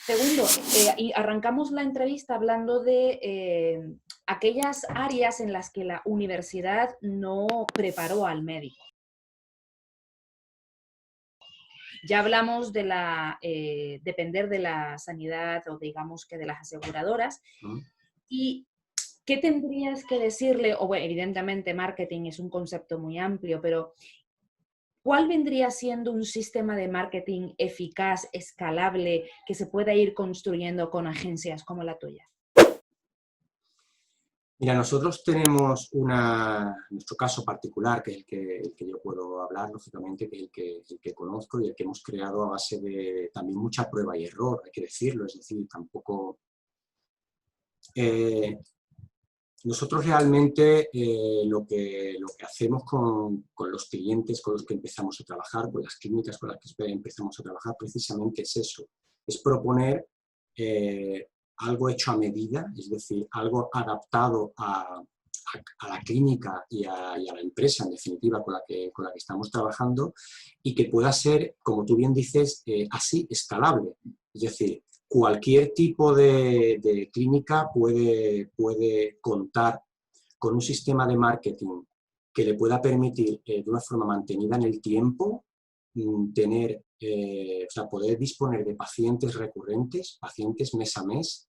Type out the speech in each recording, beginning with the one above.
Segundo, y arrancamos la entrevista hablando de aquellas áreas en las que la universidad no preparó al médico. Ya hablamos de depender de la sanidad o digamos que de las aseguradoras. ¿Y qué tendrías que decirle? O bueno, evidentemente marketing es un concepto muy amplio, pero ¿cuál vendría siendo un sistema de marketing eficaz, escalable, que se pueda ir construyendo con agencias como la tuya? Mira, nosotros tenemos nuestro caso particular, que es el que yo puedo hablar, lógicamente, que es el que conozco y el que hemos creado a base de también mucha prueba y error, hay que decirlo, es decir, tampoco... nosotros realmente lo que hacemos con los clientes con los que empezamos a trabajar, con las clínicas con las que empezamos a trabajar, precisamente es eso, es proponer algo hecho a medida, es decir, algo adaptado a la clínica y a la empresa, en definitiva, con la que estamos trabajando, y que pueda ser, como tú bien dices, así, escalable. Es decir, cualquier tipo de clínica puede contar con un sistema de marketing que le pueda permitir, de una forma mantenida en el tiempo, poder disponer de pacientes recurrentes, pacientes mes a mes,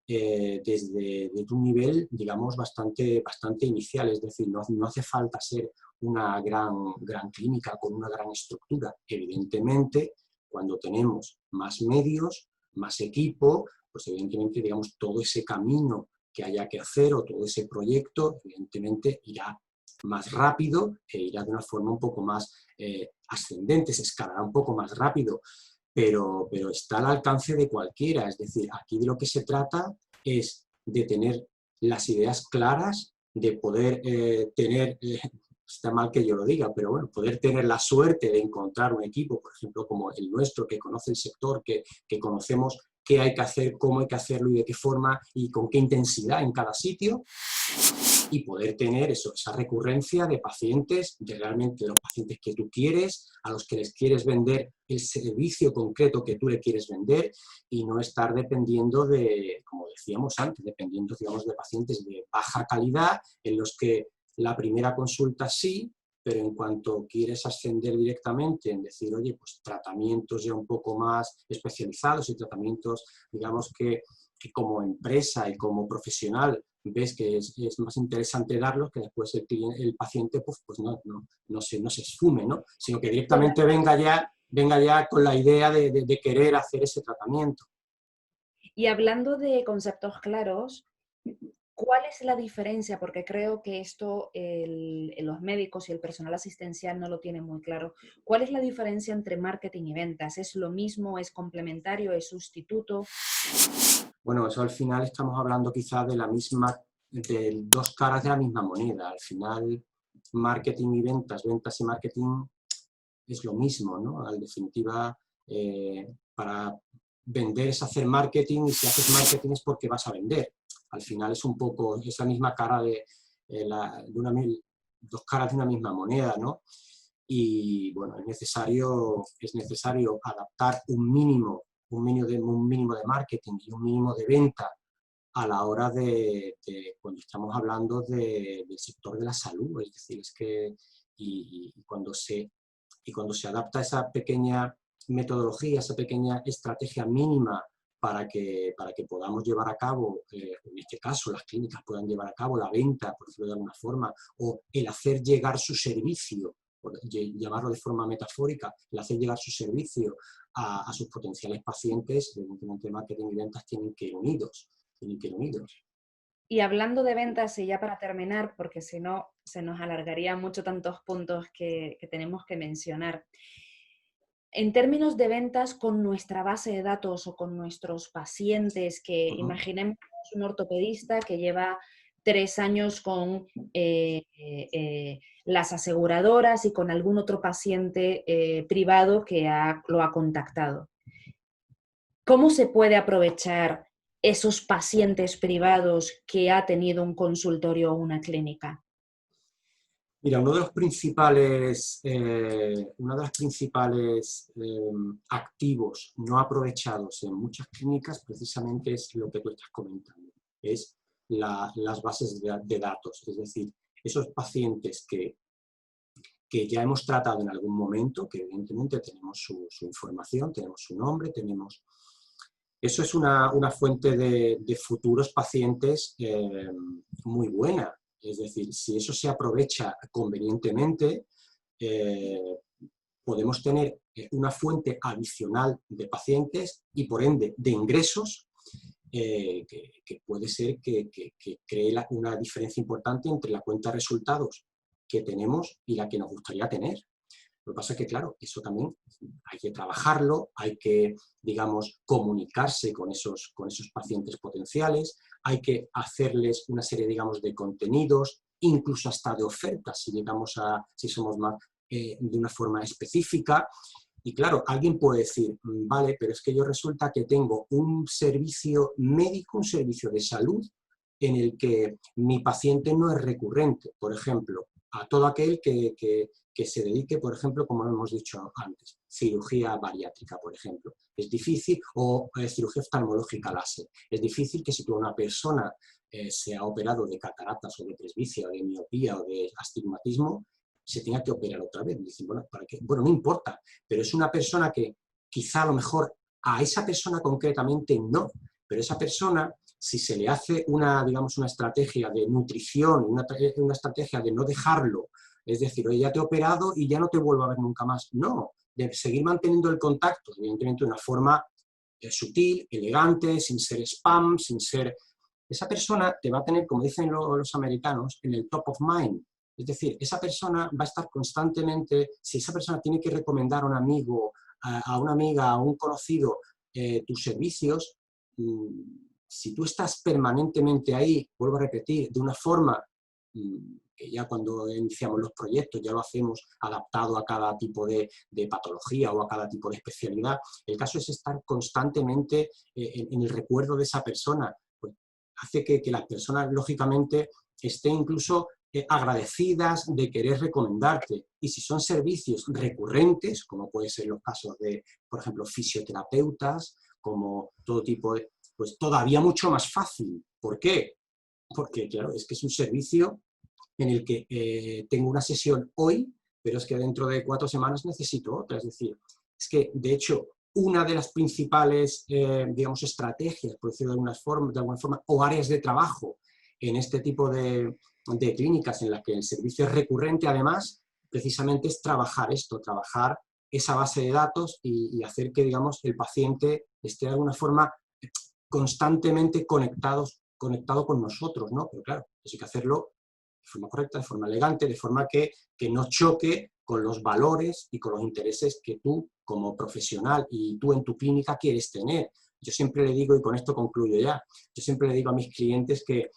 desde un nivel, digamos, bastante inicial. Es decir, no hace falta ser una gran clínica con una gran estructura. Evidentemente, cuando tenemos más medios, más equipo, pues evidentemente, digamos, todo ese camino que haya que hacer o todo ese proyecto, evidentemente, irá más rápido e irá de una forma un poco más ascendente, se escalará un poco más rápido, pero está al alcance de cualquiera. Es decir, aquí de lo que se trata es de tener las ideas claras, de poder tener, está mal que yo lo diga, pero bueno, poder tener la suerte de encontrar un equipo, por ejemplo, como el nuestro, que conoce el sector, que conocemos qué hay que hacer, cómo hay que hacerlo y de qué forma y con qué intensidad en cada sitio, y poder tener esa recurrencia de pacientes, de realmente los pacientes que tú quieres, a los que les quieres vender el servicio concreto que tú le quieres vender, y no estar dependiendo de, como decíamos antes, dependiendo, digamos, de pacientes de baja calidad, en los que la primera consulta sí, pero en cuanto quieres ascender directamente en decir, oye, pues tratamientos ya un poco más especializados y tratamientos, digamos, que como empresa y como profesional ves que es más interesante darlos, que después el paciente pues no se esfume, ¿no? Sino que directamente venga ya con la idea de querer hacer ese tratamiento. Y hablando de conceptos claros, ¿cuál es la diferencia? Porque creo que esto los médicos y el personal asistencial no lo tienen muy claro. ¿Cuál es la diferencia entre marketing y ventas? ¿Es lo mismo? ¿Es complementario? ¿Es sustituto? Bueno, eso al final estamos hablando quizás de dos caras de la misma moneda. Al final, marketing y ventas y marketing es lo mismo, ¿no? En definitiva, para vender es hacer marketing, y si haces marketing es porque vas a vender. Al final es un poco esa misma cara dos caras de una misma moneda, ¿no? Y bueno, es necesario adaptar un mínimo de marketing y un mínimo de venta a la hora cuando estamos hablando del sector de la salud. Es decir, es que y cuando se adapta esa pequeña metodología, esa pequeña estrategia mínima para que podamos llevar a cabo, en este caso las clínicas puedan llevar a cabo la venta, por decirlo de alguna forma, o el hacer llegar su servicio, por llamarlo de forma metafórica, el hacer llegar su servicio a sus potenciales pacientes, evidentemente marketing y ventas tienen que ir unidos. Y hablando de ventas, y ya para terminar, porque si no se nos alargaría mucho tantos puntos que tenemos que mencionar. En términos de ventas con nuestra base de datos o con nuestros pacientes, que imaginemos un ortopedista que lleva 3 años con las aseguradoras y con algún otro paciente privado que lo ha contactado. ¿Cómo se puede aprovechar esos pacientes privados que ha tenido un consultorio o una clínica? Mira, uno de los principales activos no aprovechados en muchas clínicas precisamente es lo que tú estás comentando, es las bases de datos, es decir, esos pacientes que ya hemos tratado en algún momento, que evidentemente tenemos su información, tenemos su nombre, tenemos... Eso es una fuente de futuros pacientes muy buena. Es decir, si eso se aprovecha convenientemente, podemos tener una fuente adicional de pacientes y, por ende, de ingresos que puede ser que cree una diferencia importante entre la cuenta de resultados que tenemos y la que nos gustaría tener. Lo que pasa es que, claro, eso también hay que trabajarlo, hay que, digamos, comunicarse con esos pacientes potenciales, hay que hacerles una serie, digamos, de contenidos, incluso hasta de ofertas, si somos más de una forma específica. Y claro, alguien puede decir, vale, pero es que yo resulta que tengo un servicio médico, un servicio de salud, en el que mi paciente no es recurrente. Por ejemplo, a todo aquel que se dedique, por ejemplo, como hemos dicho antes, cirugía bariátrica, por ejemplo. Es difícil, o cirugía oftalmológica láser. Es difícil que si tú una persona se ha operado de cataratas o de presbicia o de miopía o de astigmatismo, se tenga que operar otra vez. Dicen, bueno, ¿para qué? Bueno, no importa, pero es una persona que quizá a lo mejor a esa persona concretamente no, pero esa persona, si se le hace digamos, una estrategia de nutrición, una estrategia de no dejarlo, es decir, oye, ya te he operado y ya no te vuelvo a ver nunca más. No, de seguir manteniendo el contacto, evidentemente de una forma sutil, elegante, sin ser spam, sin ser... Esa persona te va a tener, como dicen los americanos, en el top of mind. Es decir, esa persona va a estar constantemente, si esa persona tiene que recomendar a un amigo, a una amiga, a un conocido, tus servicios, si tú estás permanentemente ahí, vuelvo a repetir, de una forma que ya cuando iniciamos los proyectos ya lo hacemos adaptado a cada tipo de patología o a cada tipo de especialidad, el caso es estar constantemente en el recuerdo de esa persona. Pues hace que las personas, lógicamente, estén incluso agradecidas de querer recomendarte. Y si son servicios recurrentes, como pueden ser los casos de, por ejemplo, fisioterapeutas, como todo tipo de... pues todavía mucho más fácil. ¿Por qué? Porque, claro, es que es un servicio en el que tengo una sesión hoy, pero es que dentro de 4 semanas necesito otra. Es decir, es que, de hecho, una de las principales, digamos, estrategias, por decirlo de alguna forma, o áreas de trabajo en este tipo de clínicas en las que el servicio es recurrente, además, precisamente es trabajar esto, trabajar esa base de datos y hacer que, digamos, el paciente esté de alguna forma constantemente conectado con nosotros, ¿no? Pero claro, eso hay que hacerlo de forma correcta, de forma elegante, de forma que no choque con los valores y con los intereses que tú como profesional y tú en tu clínica quieres tener. Yo siempre le digo, y con esto concluyo ya, yo siempre le digo a mis clientes que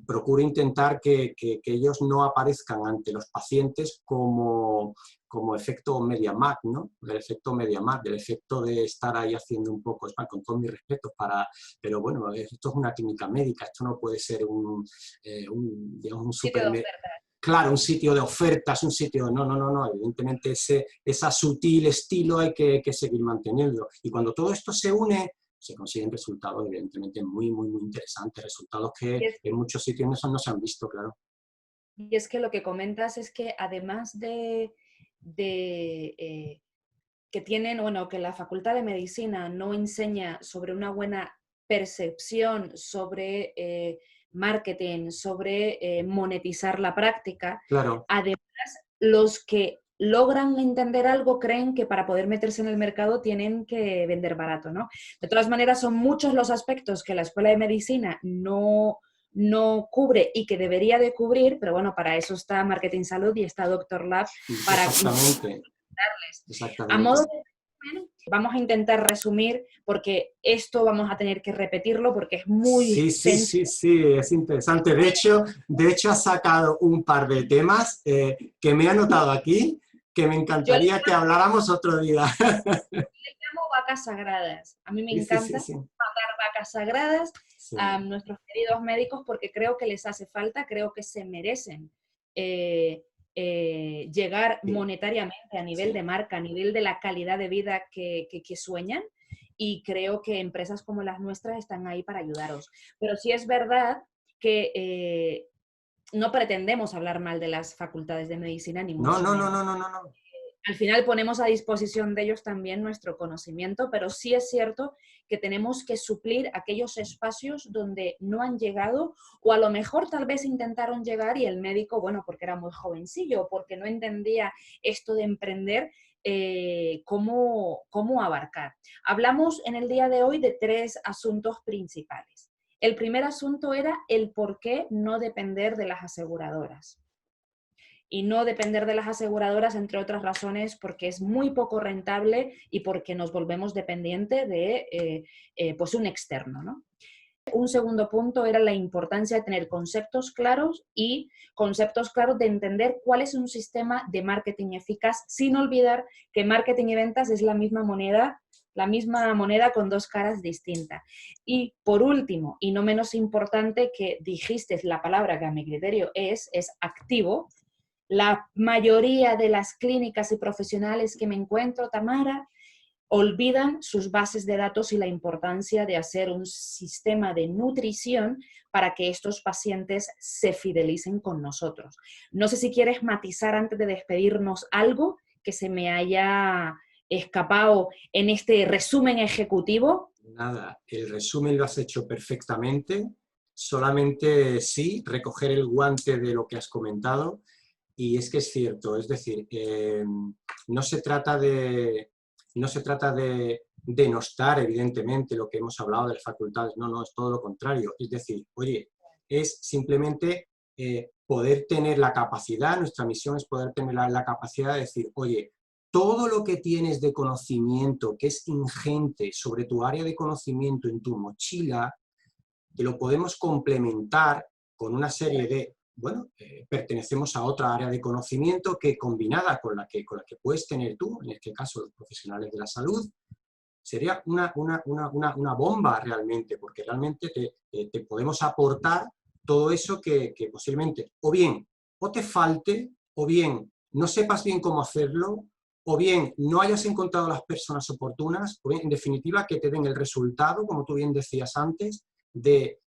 procuro intentar que ellos no aparezcan ante los pacientes como efecto MediaMark, ¿no? El efecto MediaMark, el efecto de estar ahí haciendo un poco, con todos mis respetos, pero bueno, esto es una clínica médica, esto no puede ser digamos, un supermercado. Claro, un sitio de ofertas, un sitio... No, evidentemente esa sutil estilo hay que seguir manteniendo. Y cuando todo esto se une, se consiguen resultados evidentemente muy, muy, muy interesantes, resultados que en muchos sitios no se han visto, claro. Y es que lo que comentas es que además de que tienen, bueno, que la Facultad de Medicina no enseña sobre una buena percepción sobre marketing, sobre monetizar la práctica, claro. Además, los que logran entender algo creen que para poder meterse en el mercado tienen que vender barato, ¿no? De todas maneras, son muchos los aspectos que la Escuela de Medicina no cubre y que debería de cubrir, pero bueno, para eso está Marketing Salud y está Doctor Lab para Exactamente. A modo de resumen, vamos a intentar resumir porque esto vamos a tener que repetirlo porque es muy Sí, es interesante. De hecho has sacado un par de temas que me he anotado aquí, que me encantaría que habláramos otro día. Le llamo vacas sagradas. A mí me encanta matar vacas sagradas a nuestros queridos médicos porque creo que les hace falta, creo que se merecen llegar monetariamente a nivel de marca, a nivel de la calidad de vida que sueñan, y creo que empresas como las nuestras están ahí para ayudaros. Pero sí es verdad que no pretendemos hablar mal de las facultades de medicina, ni mucho menos. No. Al final ponemos a disposición de ellos también nuestro conocimiento, pero sí es cierto que tenemos que suplir aquellos espacios donde no han llegado, o a lo mejor tal vez intentaron llegar y el médico, bueno, porque era muy jovencillo, porque no entendía esto de emprender, cómo abarcar. Hablamos en el día de hoy de 3 asuntos principales. El primer asunto era el por qué no depender de las aseguradoras. Y no depender de las aseguradoras, entre otras razones, porque es muy poco rentable y porque nos volvemos dependientes de pues un externo, ¿no? Un segundo punto era la importancia de tener conceptos claros y conceptos claros de entender cuál es un sistema de marketing eficaz, sin olvidar que marketing y ventas es la misma moneda con 2 caras distintas. Y por último, y no menos importante, que dijiste la palabra que a mi criterio es activo. La mayoría de las clínicas y profesionales que me encuentro, Tamara, olvidan sus bases de datos y la importancia de hacer un sistema de nutrición para que estos pacientes se fidelicen con nosotros. No sé si quieres matizar antes de despedirnos algo que se me haya escapado en este resumen ejecutivo. Nada, el resumen lo has hecho perfectamente. Solamente sí, recoger el guante de lo que has comentado. Y es que es cierto, es decir, no se trata de denostar, evidentemente, lo que hemos hablado de las facultades, no, es todo lo contrario. Es decir, oye, es simplemente poder tener la capacidad, nuestra misión es poder tener la capacidad de decir, oye, todo lo que tienes de conocimiento, que es ingente sobre tu área de conocimiento en tu mochila, que lo podemos complementar con una serie de, bueno, pertenecemos a otra área de conocimiento que combinada con la que puedes tener tú, en este caso los profesionales de la salud, sería una bomba realmente, porque realmente te podemos aportar todo eso que posiblemente o te falte, o bien no sepas bien cómo hacerlo, o bien no hayas encontrado las personas oportunas, o bien, en definitiva, que te den el resultado, como tú bien decías antes, de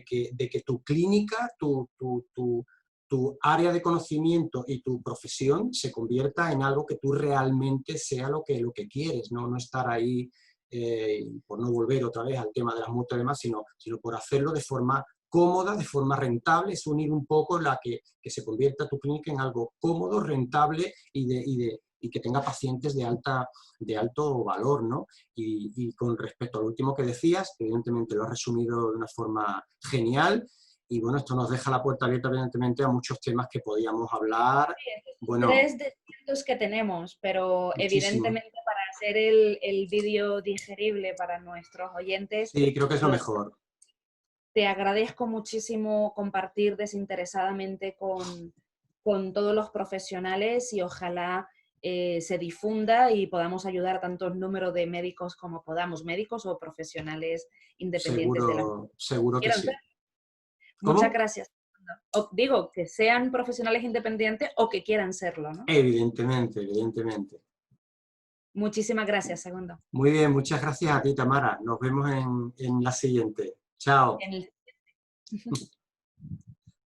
que tu clínica, tu área de conocimiento y tu profesión se convierta en algo que tú realmente sea lo que quieres, no estar ahí por no volver otra vez al tema de las mutuas y demás, sino por hacerlo de forma cómoda, de forma rentable, es unir un poco que se convierta tu clínica en algo cómodo, rentable y que tenga pacientes de alto valor, ¿no? Y con respecto al último que decías, evidentemente lo has resumido de una forma genial, y bueno, esto nos deja la puerta abierta, evidentemente, a muchos temas que podíamos hablar. Bueno, 3 descuentos que tenemos, pero muchísimo. evidentemente para hacer el vídeo digerible para nuestros oyentes, Sí, creo que es lo mejor. te agradezco muchísimo compartir desinteresadamente con todos los profesionales, y ojalá se difunda y podamos ayudar a tantos números de médicos como podamos, médicos o profesionales independientes de la... Seguro que sí. Muchas ¿Cómo? gracias. Digo, que sean profesionales independientes o que quieran serlo, ¿no? Evidentemente. Muchísimas gracias, Segundo. Muy bien, muchas gracias a ti, Tamara. Nos vemos en la siguiente. Chao.